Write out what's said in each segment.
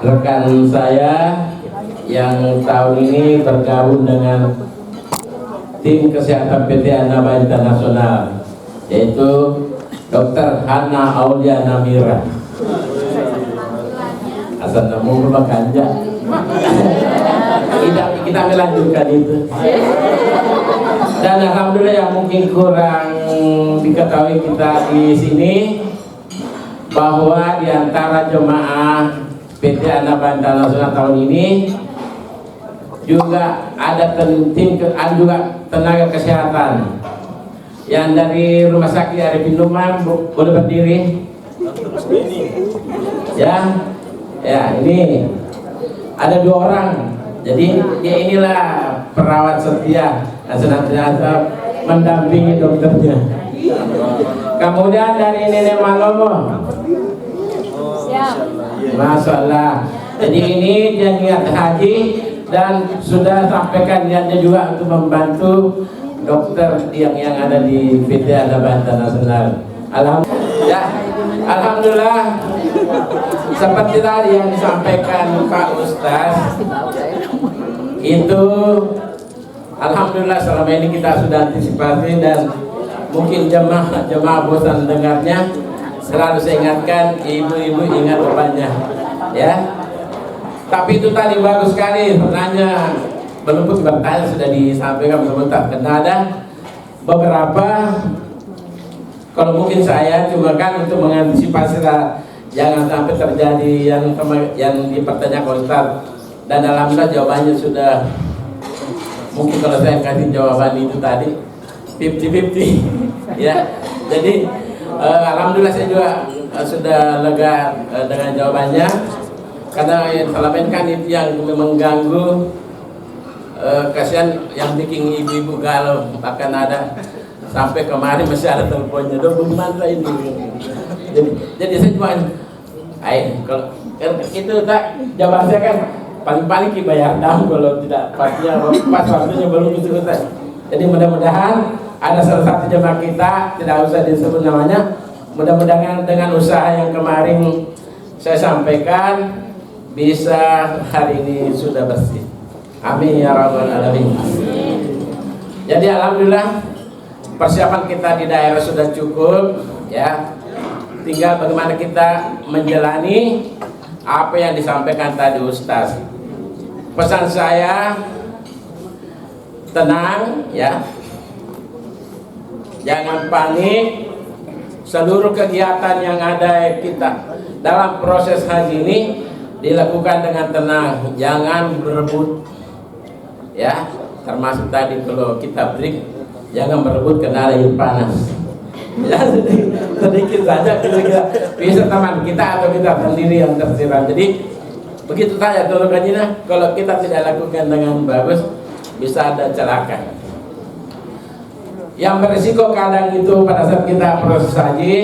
rekan saya yang tahun ini bergabung dengan tim kesehatan PT Anaba Internasional, yaitu Dr. Hana Aulia Namira. Asal namu bermakanja. Kita melanjutkan itu. Dan alhamdulillah yang mungkin kurang diketahui kita di sini, bahwa di antara jemaah PT Anaba Internasional tahun ini juga ada tim juga tenaga kesehatan yang dari Rumah Sakit Arifin Numan. Boleh berdiri ya. Ya, ini ada 2 orang. Jadi dia inilah perawat setia yang senantiasa mendampingi dokternya. Kemudian dari Nenek Malomo, Masya Allah. Jadi ini dia niat haji dan sudah sampaikan niatnya juga untuk membantu dokter yang ada di PT Anaba Internasional. Alhamdulillah, seperti tadi yang disampaikan Pak Ustaz, itu alhamdulillah selama ini kita sudah antisipasi, dan mungkin jemaah bosan dengarnya. Selalu saya ingatkan, ibu-ibu ingat bapaknya ya. Tapi itu tadi bagus sekali pertanyaan, belum bertanya sudah disampaikan sebentar. Karena ada beberapa, kalau mungkin saya cuma kan untuk mengantisipasi lah, jangan sampai terjadi yang dipertanyakan Ustaz. Dan alhamdulillah jawabannya sudah, mungkin kalau saya kasih jawaban itu tadi 50-50 ya. Jadi alhamdulillah saya juga sudah lega dengan jawabannya, karena selama ini kan itu yang mengganggu. Kasihan yang bikin ibu-ibu galau, bahkan ada sampai kemarin masih ada teleponnya, bagaimana ini. Jadi saya cuma kalau itu tak jawaban saya kan paling-paling dibayar dam kalau tidak pasnya pas waktunya belum selesai. Jadi mudah-mudahan ada salah satu jemaah kita, tidak usah disebut namanya, mudah-mudahan dengan usaha yang kemarin saya sampaikan bisa hari ini sudah bersih. Amin ya rabbal alamin. Jadi alhamdulillah persiapan kita di daerah sudah cukup ya. Tinggal bagaimana kita menjalani apa yang disampaikan tadi Ustaz. Pesan saya, tenang ya, jangan panik. Seluruh kegiatan yang ada kita dalam proses haji ini dilakukan dengan tenang, jangan berebut ya. Termasuk tadi kalau kita break, jangan berebut kena air panas ya. Sedikit saja kira-kira bisa teman kita atau kita sendiri yang tersiram. Jadi begitu saja kalau kita tidak lakukan dengan bagus, bisa ada celaka. Yang berisiko kadang itu pada saat kita proses haji,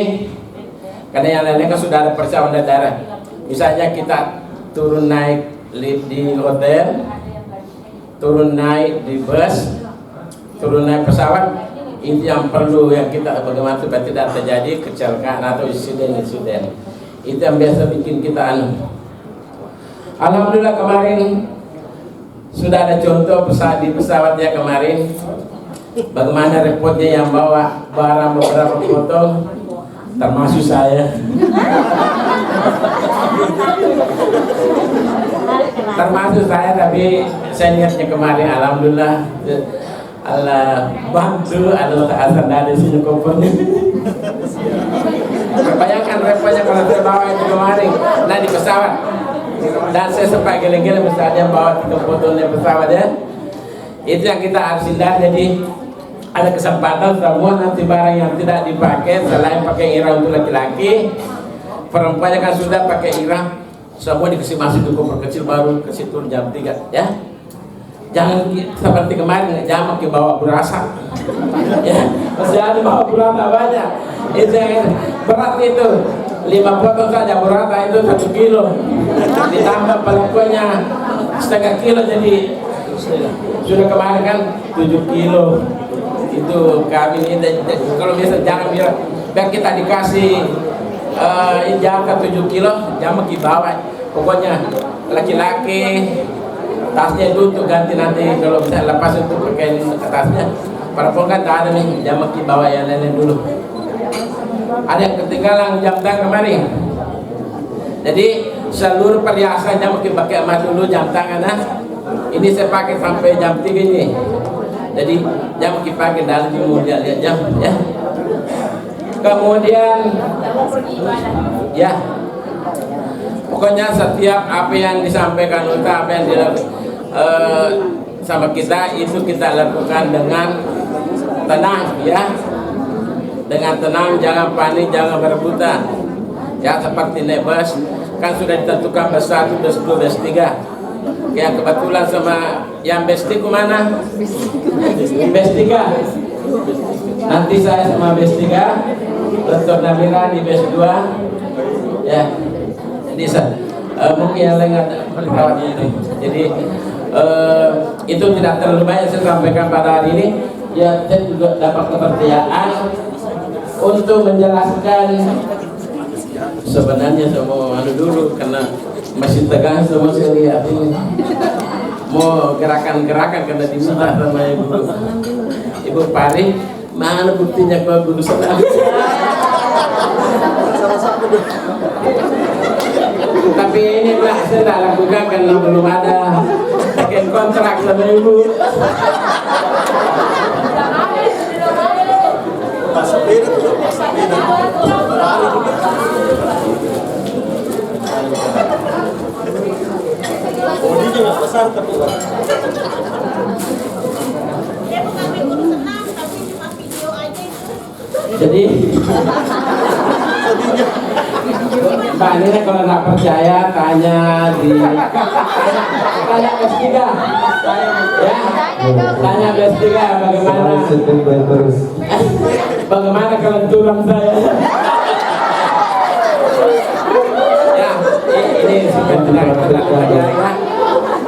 karena yang lainnya kan sudah ada persiapan daerah. Misalnya kita turun naik lift di hotel, turun naik di bus, turun naik pesawat, itu yang perlu yang kita bagaimana supaya tidak terjadi kecelakaan atau insiden. Itu yang biasa bikin kita Alhamdulillah kemarin sudah ada contoh di pesawatnya kemarin, bagaimana repotnya yang bawa barang beberapa potong, termasuk saya. Termasuk saya, tapi saya niatnya kemarin alhamdulillah Allah bantu, Allah asal dari sini kompornya. Bayangkan repotnya kalau saya bawa itu kemarin, nah di pesawat, dan saya sempat geleng-geleng misalnya bawa 3 potongnya pesawat ya. Itu yang kita harus hindari. Jadi ada kesempatan semua nanti barang yang tidak dipakai, selain pakai ihram untuk laki-laki, perempuannya kan sudah pakai ihram, semua dikasih masuk ke koper kecil, baru kasih turun jam 3 ya. Jangan seperti kemarin, jangan pakai bawa berasa ya, masih ada bawa berasa banyak. Itu yang berat itu 5 potong saja berasa itu 1 kilo, ditambah pelakuannya setengah kilo, jadi sudah kemarin kan 7 kilo. Itu kami ini kalau biasa jangan biar kita dikasih jangka 7 kilo, jangan bawa Pokoknya laki-laki tasnya itu untuk ganti nanti kalau bisa lepas itu pakai tasnya. Perempuan kan tak ada nih, jam maki bawa yang lain dulu. Ada yang ketinggalan jam tangan kemarin. Jadi seluruh perhiasan jam maki pakai emas dulu jam tangan. Nah, ini saya pakai sampai jam 3 ini. Jadi jam maki pakai dalam kemudian lihat jam ya. Kemudian ya. Pokoknya setiap apa yang disampaikan Ustaz, apa yang dilakukan sama kita itu kita lakukan dengan tenang ya, dengan tenang, jangan panik, jangan berebutan ya. Seperti nebas kan sudah ditentukan bus 1, bus 2, bus 3 ya. Kebetulan sama yang bus 3 kemana? Bus 3 nanti saya sama bus 3, Dr. Nabila di bus 2 ya. Jadi mungkin yang lain ada perawatnya itu. Jadi itu tidak terlalu banyak saya sampaikan pada hari ini. Ya, saya juga dapat kepercayaan untuk menjelaskan sebenarnya semua dulu karena masih tegang semua saya lihat ini. Mau gerakan-gerakan karena diminta sama Ibu Pari, mana buktinya kalau guru senang. Tapi ini lah saya tak lakukan karena belum ada bikin kontrak sama ibu. Jadi Pak ini kalau nggak percaya tanya Bestiga ya, tanya Bestiga bagaimana kelenturan saya ya. Ini sebenarnya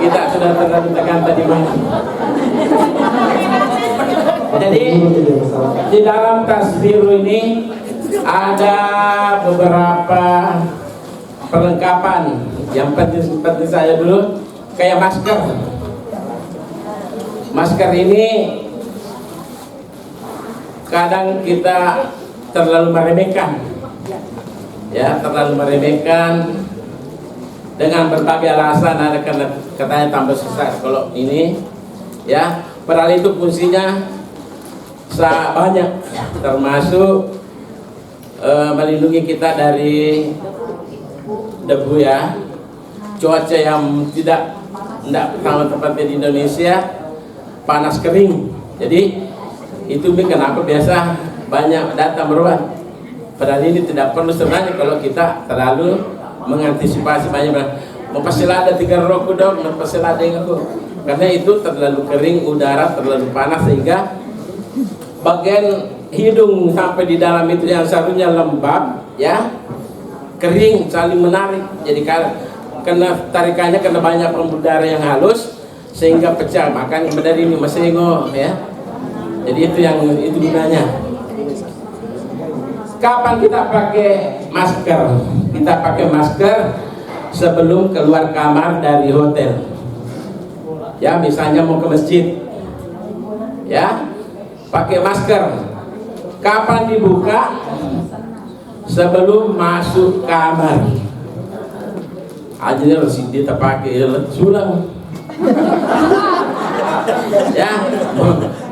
kita sudah terlalu tekan tadi Mas. Jadi di dalam tasbiru ini ada beberapa perlengkapan yang penting seperti saya dulu, kayak masker. Masker ini kadang kita terlalu meremehkan, ya, terlalu meremehkan dengan berbagai alasan. Ada katanya tambah susah kalau ini, ya. Padahal itu fungsinya banyak, termasuk melindungi kita dari debu ya, cuaca yang tidak sama tempatnya di Indonesia, panas kering. Jadi itu kenapa biasa banyak datang berobat. Padahal ini tidak perlu sebenarnya kalau kita terlalu mengantisipasi banyak. Pasti ada 3 rokok dong, pasti ada yang aku. Karena itu terlalu kering, udara terlalu panas sehingga bagian hidung sampai di dalam itu yang seharusnya lembab ya, kering, saling menarik. Jadi karena tarikannya karena banyak pembuluh darah yang halus sehingga pecah. Makanya dari ini mesengo ya. Jadi itu gunanya. Kapan kita pakai masker? Kita pakai masker sebelum keluar kamar dari hotel. Ya, misalnya mau ke masjid. Ya, pakai masker. Kapan dibuka? Sebelum masuk kamar. Aja harus kita pakai sulang. Ya,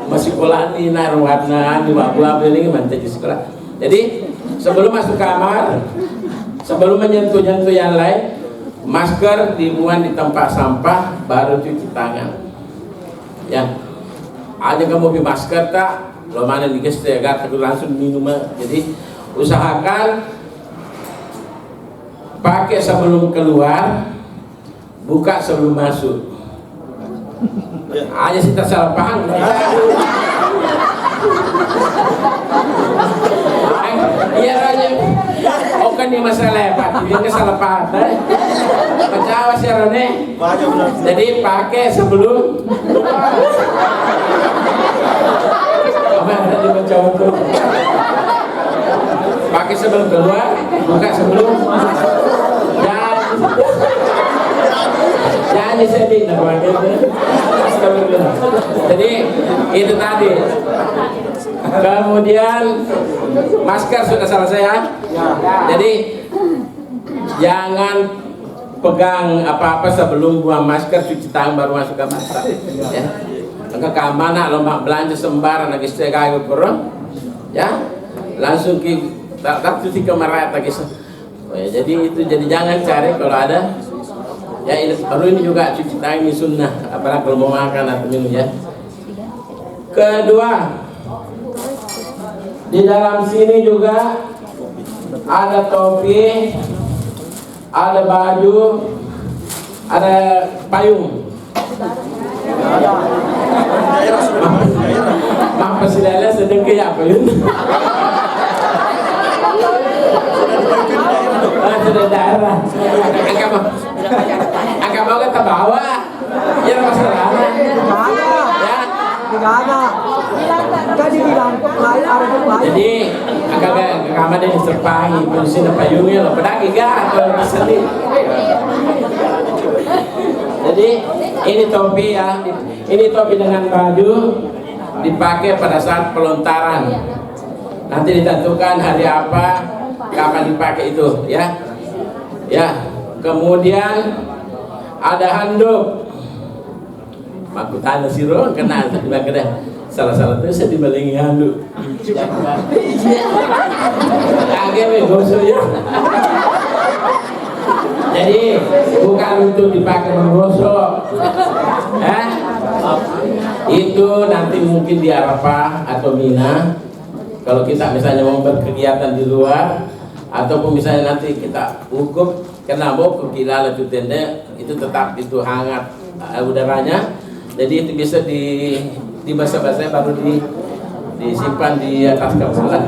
masih sekolah ini naruh warna di abu-abu ini mantai di sekolah. Jadi sebelum masuk kamar, sebelum menyentuh yang lain, masker dibuang di tempat sampah, baru cuci tangan. Ya, ada kamu beli masker tak? Lo mana nih guys, langsung minum. Jadi usahakan pakai sebelum keluar, buka sebelum masuk. Aja sih tersalah paham. Iya aja. Oh kan ini masalah Pak, ini salah paham. Percaya sih Rone. Jadi pakai sebelum. Pakai sebelum keluar, buka sebelum. Ya. ini sedih nah kemarin. Jadi itu tadi. Kemudian masker sudah selesai ya. Jadi jangan pegang apa-apa sebelum buang masker, cuci tangan baru masuk ke masker. Ya. Maka keamanan lomba belanja sembarang lagi segayu kurang. Ya. Langsung tak cuci kemarin lagi. Oh ya, jadi itu jangan cari kalau ada ya ini baru ini juga cuci tangan ini sunnah apalagi kalau mau makan atau minum ya. Kedua, di dalam sini juga ada topi, ada baju, ada payung. Mak pasilala sedang kaya payung. Sudah darah. Angka mau kita bawa. Ya masalah. Ya. Jadi agak kamar dia diserpangi polisi payungnya loh pedagi gak kalau diselip. Jadi ini topi ya, ini topi dengan baju dipakai pada saat pelontaran. Nanti ditentukan hari apa, kapan dipakai itu ya. Ya, kemudian ada handuk. Aku tanya si Ron kenal di bagian salah-salah itu saya dibalingi handuk. Agak gosok ya. Jadi bukan untuk dipakai menggosok. Itu nanti mungkin di Arafah atau Mina. Kalau kita misalnya mau berkegiatan di luar, ataupun misalnya nanti kita wukuf kena bokuk kilala itu tenda itu tetap itu hangat udaranya, jadi itu bisa di basa-basa baru disimpan di atas kepala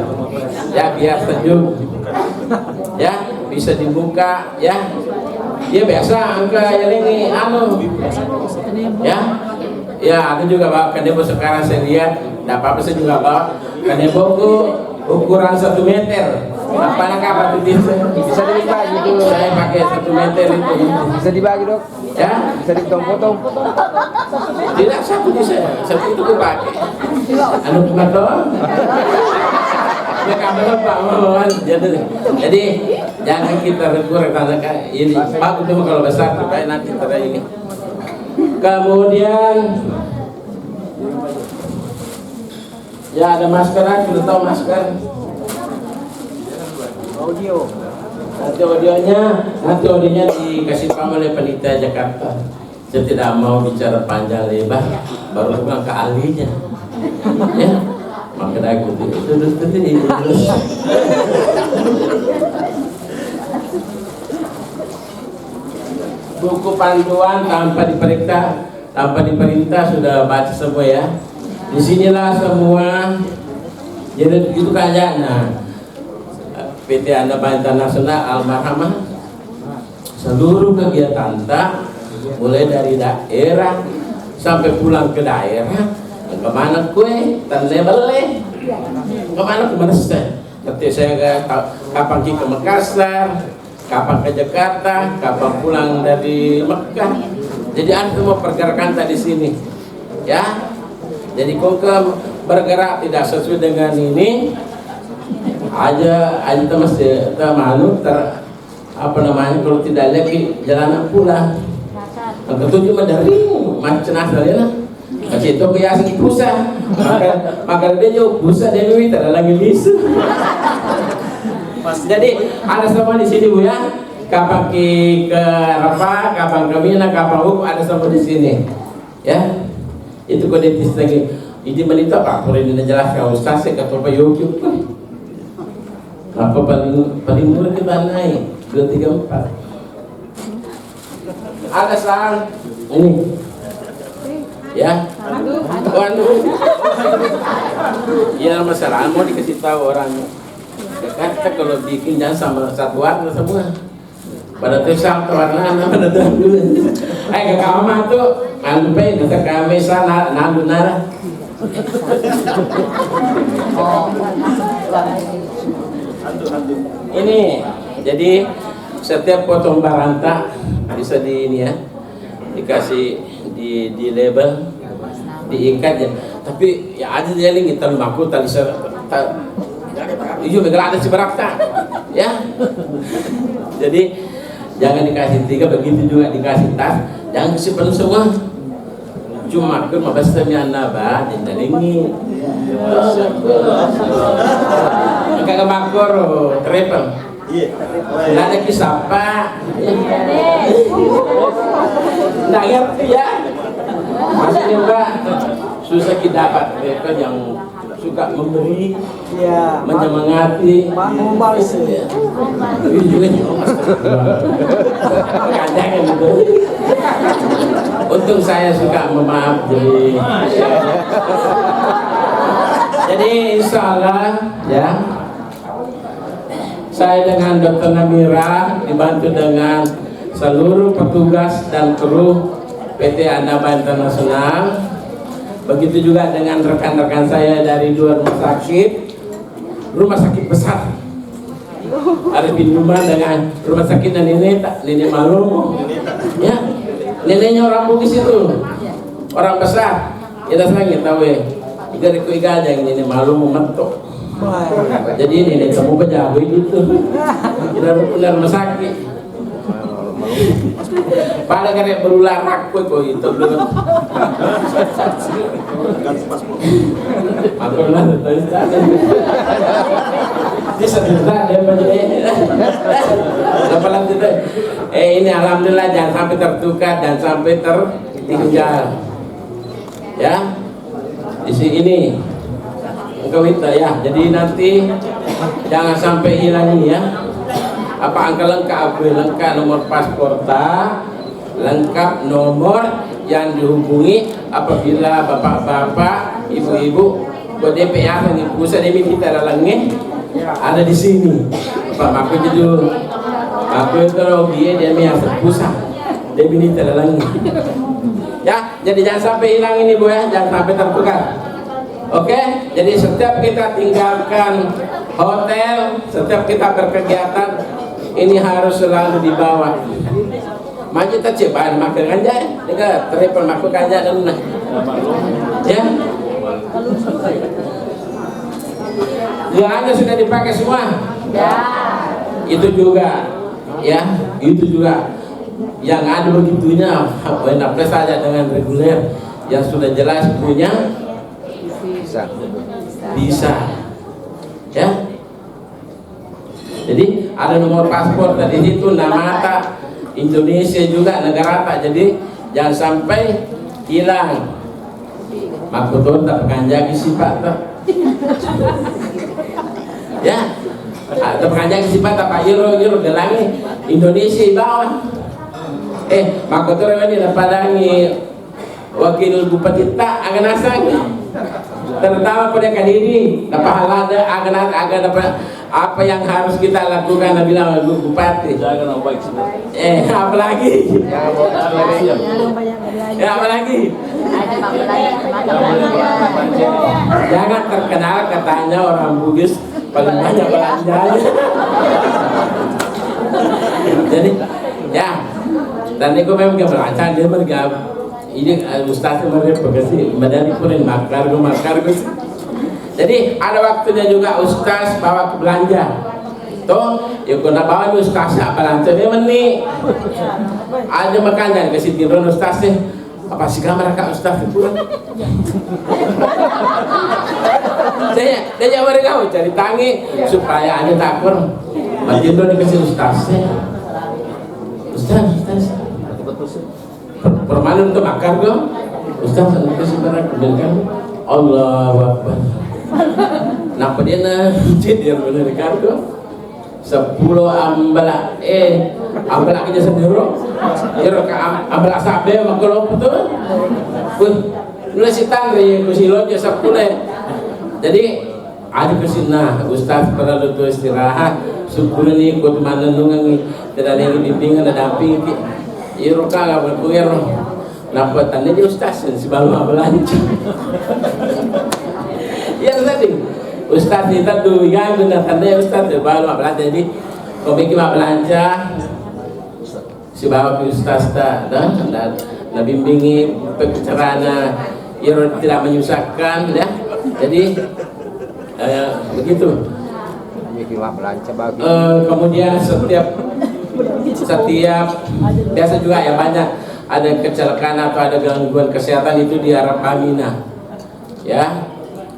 ya biar sejuk ya, bisa dibuka ya. Dia biasa angka yang ini ya ada juga bawa kanebo sekarang saya lihat tidak apa-apa, saya juga bawa kaneboku ukuran 1 meter. Apakah kapan itu bisa dibagi itu? Saya pakai 1 meter itu. Bisa dibagi dok? Ya? Bisa dipotong-potong? Tidak, satu itu aku pakai. Anu doang. Ya kabar Pak Mawan. Jadi jangan kita rekur tanyakan ini. Bagus cuma kalau besar supaya nanti ini. Kemudian ya ada masker, sudah tahu masker. Audio. Nanti audionya dikasih paham oleh panitia Jakarta. Saya tidak mau bicara panjang lebar, baru pulang ke ahlinya. Ya, maka aku terus. Buku panduan tanpa diperintah sudah baca semua ya. Disinilah semua. Jadi itu kayaknya. PT Anda Bank Nasional Almarhamah seluruh kegiatan mulai dari daerah sampai pulang ke daerah kemana kue tanlebele kemana saya ketika saya kapan ke Makassar, kapan ke Jakarta, kapan pulang dari Mekah, jadi ada semua pergerakan tadi sini ya. Jadi kok bergerak tidak sesuai dengan ini aja mesti apa namanya kalau tidak lagi jalanan pulang. Yang ketujuh dari macam asalnya masih itu biasa di pusat maka dia jauh pusat dia tidak lagi lisu. Jadi ada semua di sini Bu ya, kapan ke Arafah, kapan ke Mina, kapan Wukuf ada semua di sini ya. Itu kode tis lagi ini menita Pak boleh dijelaskan Ustaz saya kata Pak Yogi apa paling murah kita naik 234. Ada sang ini ya, waduh ya masalah mau dikasih tahu orang Jakarta kalau bikin jangan sama satu warna semua pada tuh warna mana dulu ke kamar tuh sampai ke kami sana nandu nara. Ini jadi setiap potong baranta bisa di ini ya, dikasih di label, diikat ya. Tapi ya aja dia lagi tali maku tali iyo megala ada si berakta ya. Jadi jangan dikasih 3, begitu juga dikasih tas, jangan kasih penuh semua. Cuma kan mabasnya naba dindalingi. Kagak makor triple. Nggak ada kisah apa. Nggak ngerti ya. Maksudnya Mbak, susah kita dapat triple yang suka memberi, Ya. menyemangati. Mau sih. Ini juga kadang gitu. Untung saya suka memaaf jadi insya Allah ya, saya dengan Dr. Namira dibantu dengan seluruh petugas dan kru PT Andaba Internasional, begitu juga dengan rekan-rekan saya dari 2 rumah sakit besar. Arifin Rumah dengan rumah sakit dan Nenek Malu ya, neneknya orang Bugis itu orang besar. Kita senang tahu ya, iga aja yang Nenek Malu mementok. Jadi nenek kamu pejabat gitu, benar rumah sakit. Pada kayak berulang aku kok itu belum. Aku lah terus tadi. Di sebelah dia menjadi. Lepas itu, ini alhamdulillah jangan sampai tertukar dan sampai tertinggal. Ya, di sini ini. Engkau itu ya. Jadi nanti jangan sampai hilang ini ya. Apa angka lengkap nomor paspor, lengkap nomor yang dihubungi apabila bapak-bapak, ibu-ibu, DPA yang pusat demi kita dalangnya ada di sini. Pak aku jujur, aku itu dia miasa pusat demi kita dalangnya. Ya, jadi jangan sampai hilang ini Bu ya, jangan sampai tertukar. Oke, jadi setiap kita tinggalkan hotel, setiap kita berkegiatan, ini harus selalu dibawa. Maju tak cobaan makan aja, juga triple makan aja dan ya. Gelannya sudah dipakai semua. Ya. Itu juga, ya, itu juga. Yang ada begitunya, apa saja dengan reguler yang sudah jelas punya bisa, ya. Jadi ada nomor paspor tadi itu nama tak Indonesia juga negara tak, jadi jangan sampai hilang. Makuton tak kanjagi sifat tak. Ya, tak kanjagi sifat tak Euro gelangi Indonesia bawah. Makuton ini dapatangi wakil bupati tak agan asang. Terutama pada Kadiri, dapat halada agar dapat apa yang harus kita lakukan bila bupati. Jangan baik sih. Apalagi? Ya apalagi? Jangan terkenal katanya orang Bugis paling banyak belanjanya. Jadi ya, dan itu memang belanja dia mereka. Ini Ustaz kemarin pegasi medali kuning makargo. Jadi ada waktunya juga Ustaz bawa ke belanja. Toh, ya kena bawa Ustaz belanja dia meni. Ada makanya kasih tiron Ustaz sih. Apa sih kamar kak Ustaz itu? Dia mereka cari tangi supaya ada takur. Mati tiron dikasih Ustaz sih. Ustaz. Permanen untuk akar kok Ustaz itu sebenarnya kemudian Allahu Akbar. Napa dia dia benar kan kok 10 ambala ambala aja sendiri ka ambala sabe makro betul nulis tangri kusilo aja 10. Jadi ada kesina Ustaz perlu tuh istirahat 10 nih ikut manenungan tidak ada yang bimbingan ada damping. Iro kagak berkuir, nampatannya dia Ustaz si baru belanja. Ya tadi Ustaz itu tuh yang benar tanda Ustaz baru belanja. Jadi komiki belanja si bawa ke ustaz dan bimbingi pembicaraan yang tidak menyusahkan ya. Jadi begitu. Kemudian setiap biasa juga ya, banyak ada kecelakaan atau ada gangguan kesehatan itu di Arab Aminah ya.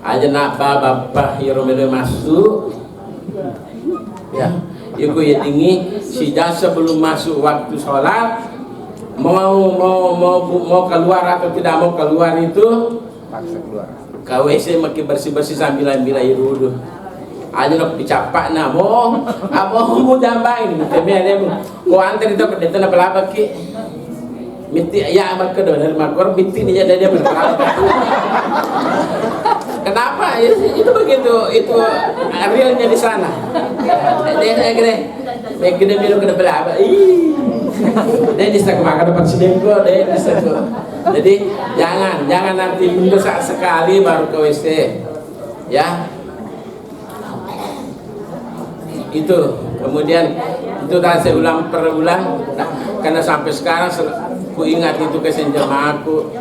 Aja nak bapak Hiromede masuk ya, iku ya tinggi sejak sebelum masuk waktu sholat mau keluar atau tidak mau keluar itu paksa keluar. KWC makin bersih sambil ambil air wudhu. Aja nak dicapak na mau jambain temia dia ko antar itu ke depan apa ki miti ya amal kedua dari makor miti dia berkelapa. Kenapa ya, itu begitu, itu realnya di sana. Dia gede minum ke depan apa dia bisa makan dapat sedengko dia bisa. Jadi jangan nanti mundur sekali baru ke WC ya. Itu kemudian itu tadi saya ulang perulang karena sampai sekarang ku ingat itu kesenja aku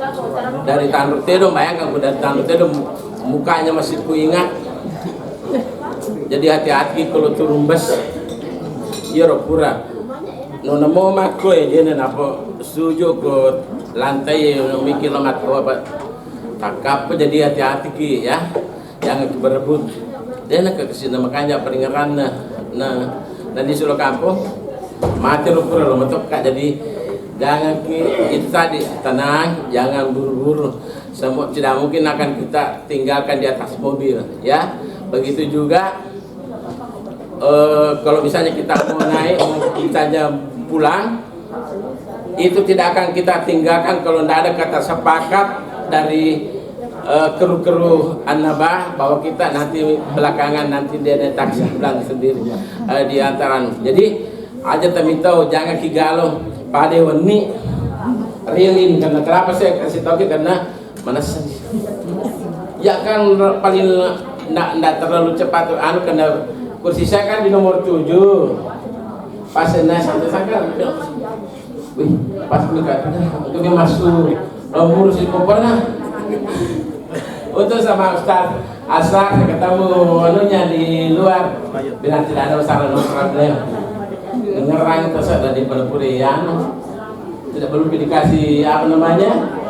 dari Tanduk Tedo. Bayangkan aku dari Tanduk Tedo mukanya masih ku ingat. Jadi hati-hati kalau turun bus ya pura nona mau mako ya dia apa setuju ke lantai mikir lemat ko apa takap. Jadi hati-hati ki ya, jangan berebut dia nak ke sini. Makanya peringatan nah di Solo kampung mati pura lo metok kak. Jadi jangan itu tadi, tenang, jangan buru-buru. Semua tidak mungkin akan kita tinggalkan di atas mobil ya. Begitu juga kalau misalnya kita mau naik kita aja pulang, itu tidak akan kita tinggalkan kalau tidak ada kata sepakat dari kru-kru An-Nabah bahwa kita nanti belakangan nanti dia ada taksi pulang sendiri di antara. Jadi aja tahu jangan kigalong pada wani realin. Karena kenapa saya kasih tahu karena mana ya kan paling ndak terlalu cepat karena kursi saya kan di nomor 7 pas naik sampai sana pas itu masuk nomor si kopernya untuk sama Ustaz Asar saya ketemu anunya di luar bilang tidak ada masalah problem ngerang terus ada di Penepurian tidak perlu dikasih apa namanya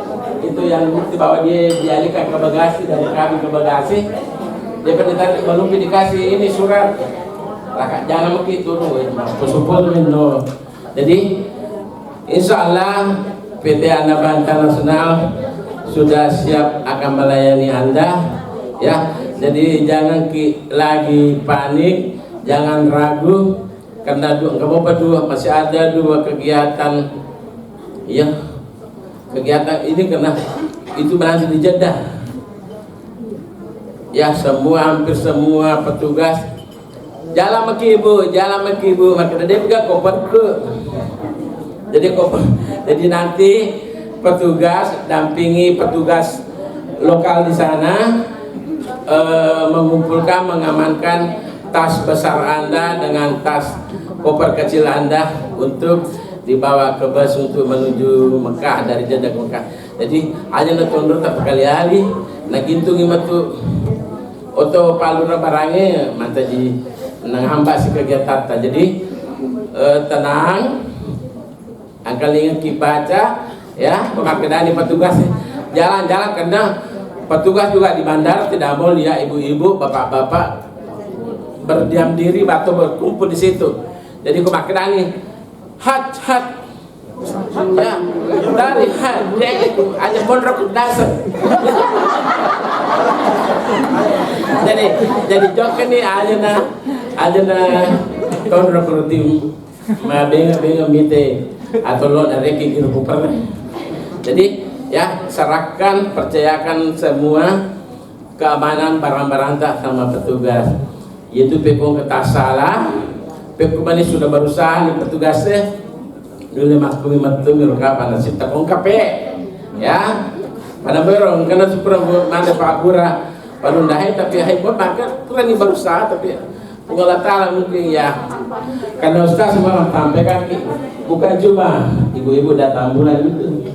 itu yang bukti bahwa dia dialihkan ke bagasi dari kami ke bagasi. Dia belum dikasih ini surat jangan begitu bersumpul minum. Jadi insya Allah PT An-Nabah Internasional sudah siap akan melayani Anda ya. Jadi jangan lagi panik, jangan ragu karena masih ada 2 kegiatan ya. Kegiatan ini karena itu berhasil di Jeddah ya. Hampir semua petugas jalan maki ibu maka dia juga koper ke. Jadi nanti petugas dampingi petugas lokal di sana mengumpulkan, mengamankan tas besar Anda dengan tas koper kecil Anda untuk dibawa ke bus untuk menuju Mekah dari Jeddah ke Mekah. Jadi aja nak tunduk tak kali-kali nak gintung imatu oto palura barangnya mantaji nang hamba si kegiatan. Jadi tenang, angkal ingat baca ya, pemakaian petugas jalan-jalan karena petugas juga di bandara tidak mau lihat ibu-ibu, bapak-bapak berdiam diri atau berkumpul di situ. Jadi pemakaian ini hat ya dari hat aja mondrok dasar. jadi jok ini aja na tahun rutin benga mite atau lo dari kikir kuper. Jadi ya serahkan, percayakan semua keamanan barang-barang tak sama petugas. Yaitu pekong ketas salah, pekong ini sudah berusaha nih petugasnya dulu makumi matumi rekapan nasib tak kape ya pada berong karena super mana Pak Gura palundahai tapi hai buat maka kurang berusaha tapi Allah Ta'ala mungkin ya, karena Ustaz semua sampaikan bukan cuma ibu-ibu datang bulan itu,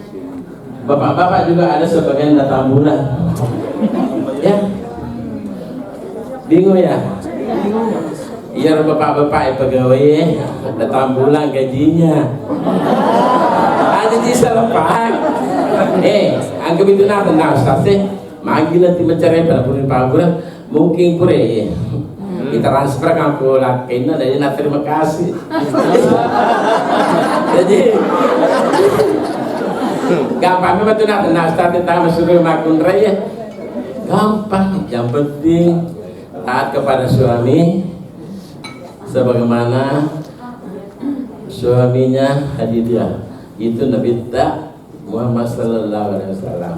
bapak-bapak juga ada sebagian datang bulan. Ya, bingung ya? Iya bapak-bapak pegawai datang bulan gajinya. Ada di selepas. Anggap itu nah Ustaz manggil nanti mencari pada bulan mungkin pure ya. Kita transfer kan ke lakinya dari terima kasih. Jadi gampang betul nah Ustaz kita suruh makun raya. Gampang, yang penting taat kepada suami sebagaimana suaminya hadiah. Itu Nabi Muhammad sallallahu alaihi wasallam.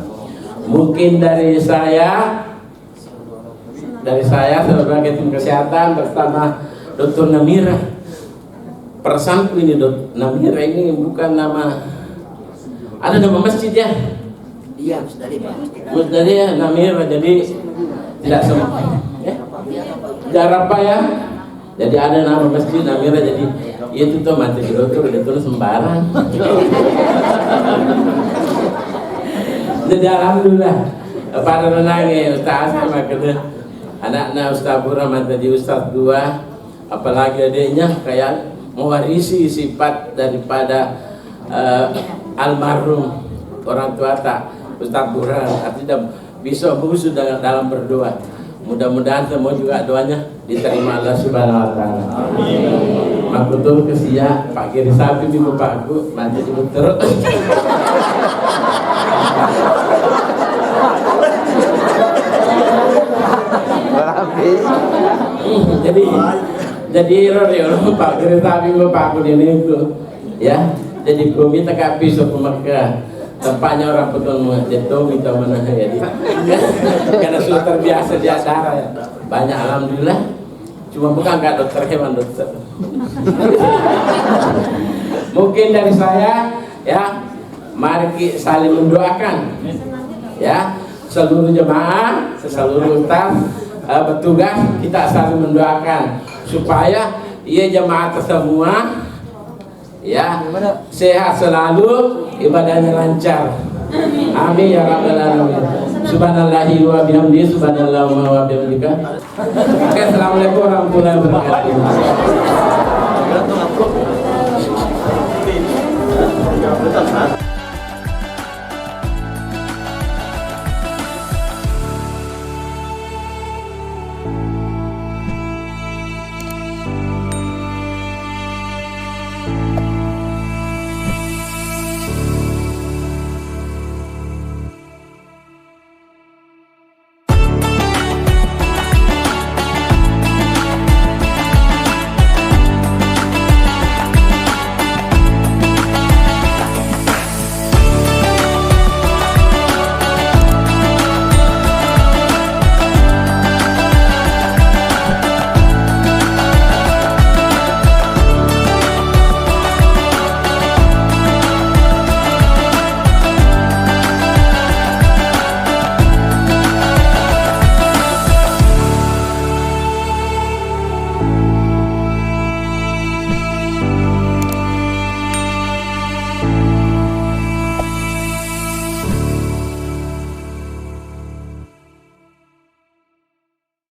Mungkin dari saya sebagai tim kesehatan bersama Dr. Namira. Persanku ini Dr. Namira ini bukan nama, ada nama masjid ya? Iya, Musdalifah. Musdalifah Namira, jadi tidak semua. Jarapa ya. Jadi ada nama masjid Namira, jadi itu tuh mati di dokter udah tulis sembarang. Jadi alhamdulillah pada menangis Ustaz sama kena anaknya Ustaz Burhan tadi Ustaz dua, apalagi adiknya kayak mewarisi sifat daripada almarhum orang tua tak Ustaz Burhan, artinya bisa khusus dalam berdoa. Mudah-mudahan semua juga doanya diterima Allah Subhanahu wa taala. Amin. Makutul kesia Pak Kiri Sapi di bapakku nanti diputer. Jadi orang Pak Kiri Sapi bapakku ini itu ya. Jadi kami tak pisau ke Mekah. Tempatnya orang betul jatuh kita mana ya karena sudah terbiasa di acara ya. Banyak alhamdulillah. Cuma bukan nggak dokter hewan dokter. Mungkin dari saya ya, mari saling mendoakan ya, seluruh jemaah, seluruh ustaz petugas kita saling mendoakan supaya jemaah semua ya sehat selalu, ibadahnya lancar. Amin ya rabbal alamin. Subhanallahi wa bihamdihi, subhanallah wa bihamdika. Assalamualaikum warahmatullahi wabarakatuh.